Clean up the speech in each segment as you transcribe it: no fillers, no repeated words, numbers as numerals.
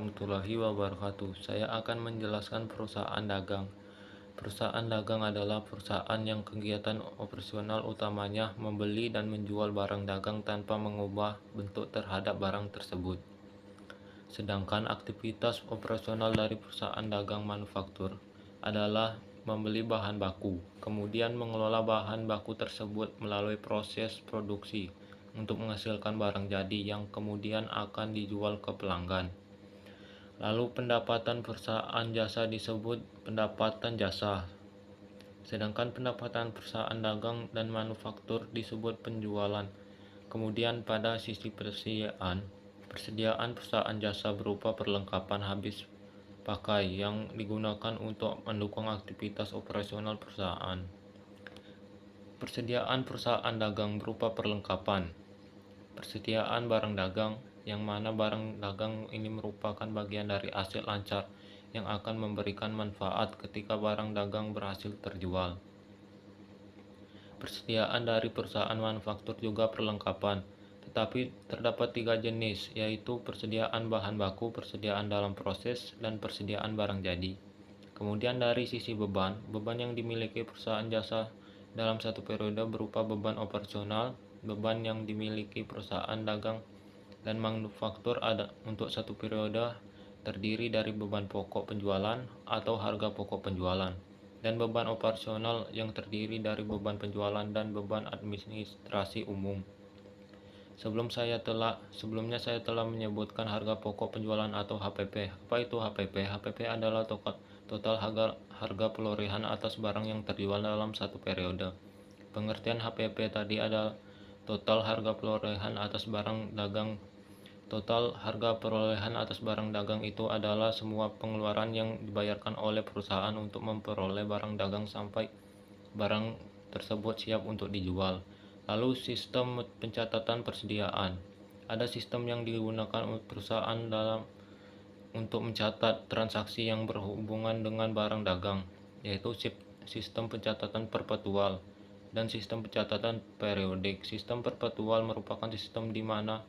warahmatullahi wabarakatuh. Saya akan menjelaskan perusahaan dagang. Perusahaan dagang adalah perusahaan yang kegiatan operasional utamanya membeli dan menjual barang dagang tanpa mengubah bentuk terhadap barang tersebut. Sedangkan aktivitas operasional dari perusahaan dagang manufaktur adalah membeli bahan baku, kemudian mengelola bahan baku tersebut melalui proses produksi untuk menghasilkan barang jadi yang kemudian akan dijual ke pelanggan. Lalu pendapatan perusahaan jasa disebut pendapatan jasa, sedangkan pendapatan perusahaan dagang dan manufaktur disebut penjualan. Kemudian pada sisi persediaan perusahaan jasa berupa perlengkapan habis pakai yang digunakan untuk mendukung aktivitas operasional perusahaan. Persediaan perusahaan dagang berupa perlengkapan. Persediaan barang dagang, yang mana barang dagang ini merupakan bagian dari aset lancar yang akan memberikan manfaat ketika barang dagang berhasil terjual. Persediaan dari perusahaan manufaktur juga perlengkapan, tetapi terdapat 3 jenis, yaitu persediaan bahan baku, persediaan dalam proses, dan persediaan barang jadi. Kemudian dari sisi beban yang dimiliki perusahaan jasa dalam satu periode berupa beban operasional. Beban yang dimiliki perusahaan dagang dan manufaktur ada untuk satu periode terdiri dari beban pokok penjualan atau harga pokok penjualan, dan beban operasional yang terdiri dari beban penjualan dan beban administrasi umum. Sebelumnya saya telah menyebutkan harga pokok penjualan atau HPP. Apa itu HPP? HPP adalah total harga perolehan atas barang yang terjual dalam satu periode. Pengertian HPP tadi adalah total harga perolehan atas barang dagang. Total harga perolehan atas barang dagang itu adalah semua pengeluaran yang dibayarkan oleh perusahaan untuk memperoleh barang dagang sampai barang tersebut siap untuk dijual. Lalu sistem pencatatan persediaan. Ada sistem yang digunakan perusahaan untuk mencatat transaksi yang berhubungan dengan barang dagang, yaitu sistem pencatatan perpetual dan sistem pencatatan periodik. Sistem perpetual merupakan sistem di mana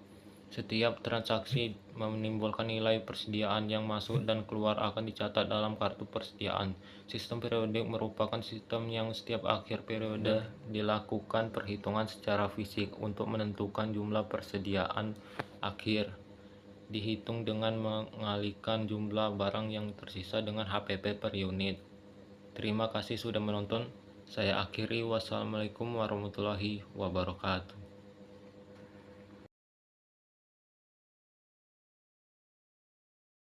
setiap transaksi menimbulkan nilai persediaan yang masuk dan keluar akan dicatat dalam kartu persediaan. Sistem periodik merupakan sistem yang setiap akhir periode dilakukan perhitungan secara fisik untuk menentukan jumlah persediaan akhir, dihitung dengan mengalihkan jumlah barang yang tersisa dengan HPP per unit. Terima kasih sudah menonton. Saya akhiri. Wassalamualaikum warahmatullahi wabarakatuh.